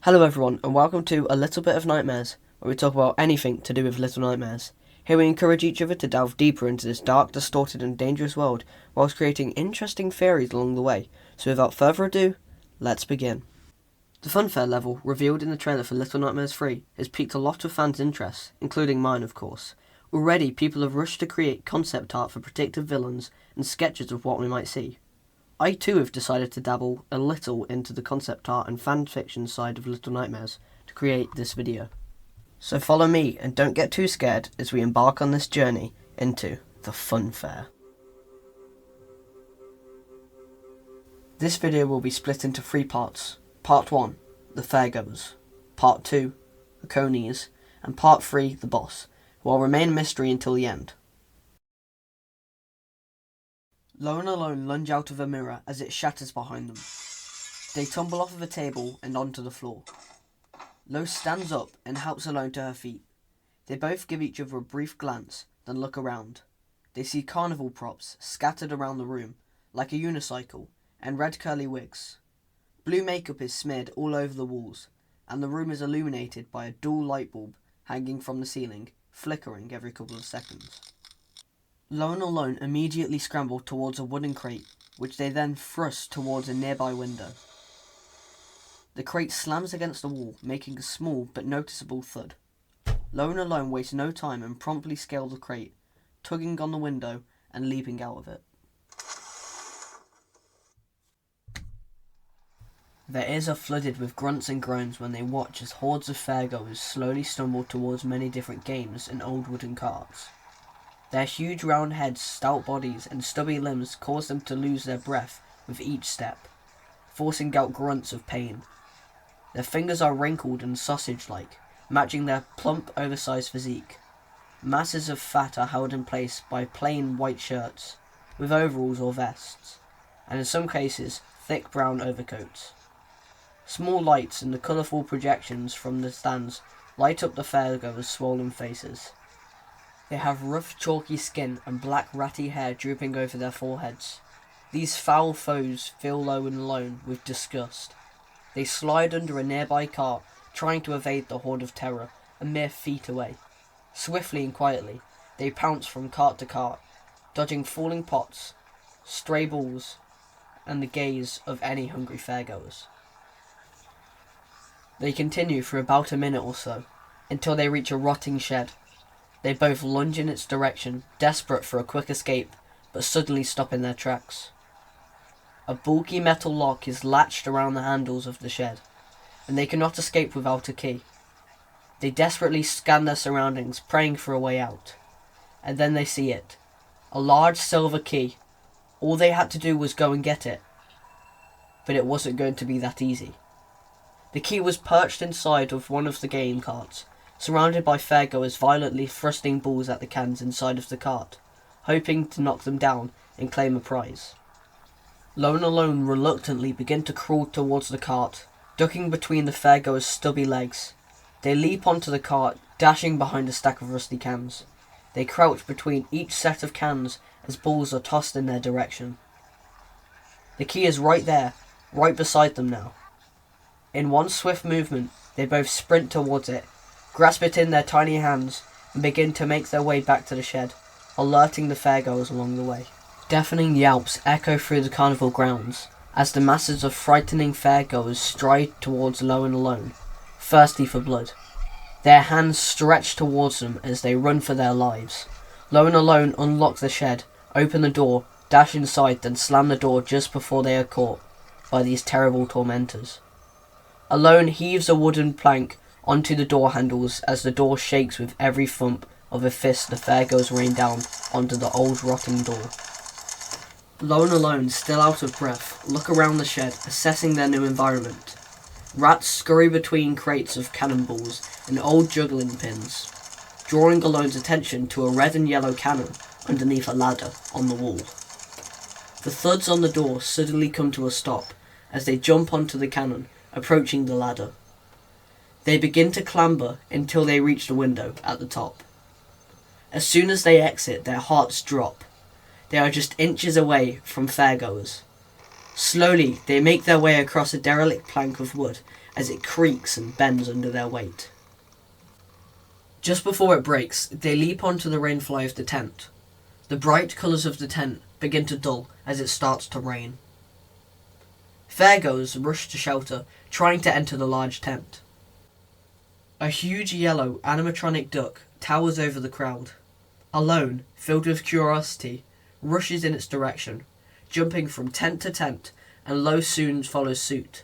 Hello everyone, and welcome to A Little Bit of Nightmares, where we talk about anything to do with Little Nightmares. Here we encourage each other to delve deeper into this dark, distorted and dangerous world, whilst creating interesting theories along the way. So without further ado, let's begin. The funfair level, revealed in the trailer for Little Nightmares 3, has piqued a lot of fans' interest, including mine of course. Already, people have rushed to create concept art for predictive villains and sketches of what we might see. I too have decided to dabble a little into the concept art and fan fiction side of Little Nightmares to create this video. So follow me and don't get too scared as we embark on this journey into the funfair. This video will be split into 3 parts. Part 1, the Fairgoers. Part 2, the conies. And Part 3, the boss, who will remain a mystery until the end. Lo and Alone lunge out of a mirror as it shatters behind them. They tumble off of a table and onto the floor. Lo stands up and helps Alone to her feet. They both give each other a brief glance, then look around. They see carnival props scattered around the room, like a unicycle, and red curly wigs. Blue makeup is smeared all over the walls, and the room is illuminated by a dual light bulb hanging from the ceiling, flickering every couple of seconds. Lo and Alone immediately scramble towards a wooden crate, which they then thrust towards a nearby window. The crate slams against the wall, making a small but noticeable thud. Lo and Alone waste no time and promptly scale the crate, tugging on the window and leaping out of it. Their ears are flooded with grunts and groans when they watch as hordes of fairgoers slowly stumble towards many different games and old wooden carts. Their huge round heads, stout bodies, and stubby limbs cause them to lose their breath with each step, forcing out grunts of pain. Their fingers are wrinkled and sausage-like, matching their plump, oversized physique. Masses of fat are held in place by plain white shirts, with overalls or vests, and in some cases, thick brown overcoats. Small lights and the colourful projections from the stands light up the fairgoers' swollen faces. They have rough, chalky skin and black, ratty hair drooping over their foreheads. These foul foes fill Lo and Alone with disgust. They slide under a nearby cart, trying to evade the horde of terror, a mere feet away. Swiftly and quietly, they pounce from cart to cart, dodging falling pots, stray balls, and the gaze of any hungry fairgoers. They continue for about a minute or so, until they reach a rotting shed. They both lunge in its direction, desperate for a quick escape, but suddenly stop in their tracks. A bulky metal lock is latched around the handles of the shed, and they cannot escape without a key. They desperately scan their surroundings, praying for a way out. And then they see it. A large silver key. All they had to do was go and get it. But it wasn't going to be that easy. The key was perched inside of one of the game carts, surrounded by fairgoers violently thrusting balls at the cans inside of the cart, hoping to knock them down and claim a prize. Lo and Alone reluctantly begin to crawl towards the cart, ducking between the fairgoers' stubby legs. They leap onto the cart, dashing behind a stack of rusty cans. They crouch between each set of cans as balls are tossed in their direction. The key is right there, right beside them now. In one swift movement, they both sprint towards it, grasp it in their tiny hands, and begin to make their way back to the shed, alerting the fairgoers along the way. Deafening yelps echo through the carnival grounds, as the masses of frightening fairgoers stride towards Lo and Alone, thirsty for blood. Their hands stretch towards them as they run for their lives. Lo and Alone unlock the shed, open the door, dash inside, then slam the door just before they are caught by these terrible tormentors. Alone heaves a wooden plank onto the door handles as the door shakes with every thump of a fist the fairgoers rain down onto the old rotting door. Lo and Alone, still out of breath, look around the shed, assessing their new environment. Rats scurry between crates of cannonballs and old juggling pins, drawing Alone's attention to a red and yellow cannon underneath a ladder on the wall. The thuds on the door suddenly come to a stop as they jump onto the cannon, approaching the ladder. They begin to clamber until they reach the window at the top. As soon as they exit, their hearts drop. They are just inches away from fairgoers. Slowly, they make their way across a derelict plank of wood as it creaks and bends under their weight. Just before it breaks, they leap onto the rainfly of the tent. The bright colours of the tent begin to dull as it starts to rain. Fairgoers rush to shelter, trying to enter the large tent. A huge yellow animatronic duck towers over the crowd. Alone, filled with curiosity, rushes in its direction, jumping from tent to tent, and Lo soon follows suit.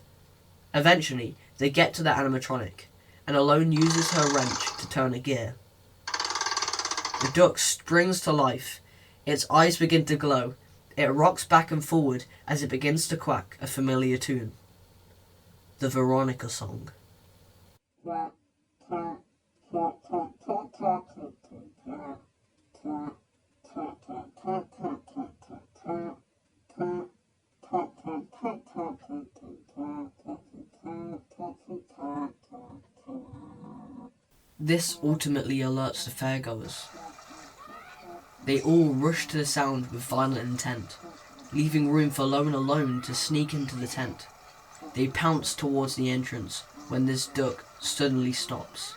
Eventually, they get to the animatronic, and Alone uses her wrench to turn a gear. The duck springs to life. Its eyes begin to glow. It rocks back and forward as it begins to quack a familiar tune. The Veronica song. This ultimately alerts the fairgoers. They all rush to the sound with violent intent, leaving room for Lo and Alone to sneak into the tent. They pounce towards the entrance when this duck suddenly stops.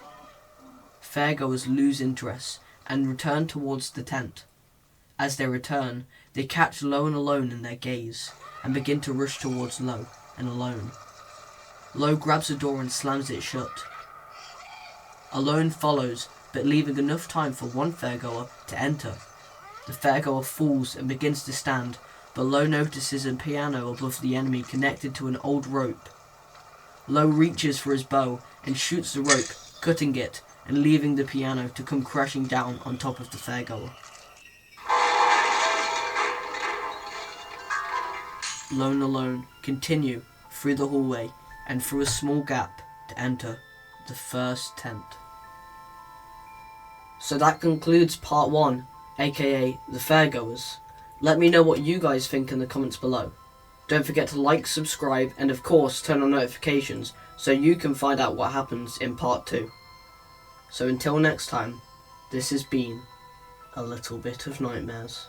Fairgoers lose interest and return towards the tent. As they return, they catch Lo and Alone in their gaze and begin to rush towards Lo and Alone. Lo grabs the door and slams it shut. Alone follows, but leaving enough time for one fairgoer to enter. The fairgoer falls and begins to stand, but Lo notices a piano above the enemy connected to an old rope. Lo reaches for his bow and shoots the rope, cutting it and leaving the piano to come crashing down on top of the fairgoer. Lo and Alone continue through the hallway and through a small gap to enter the first tent. So that concludes part 1, aka the Fairgoers. Let me know what you guys think in the comments below. Don't forget to like, subscribe, and of course turn on notifications so you can find out what happens in part 2. So until next time, this has been a little bit of nightmares.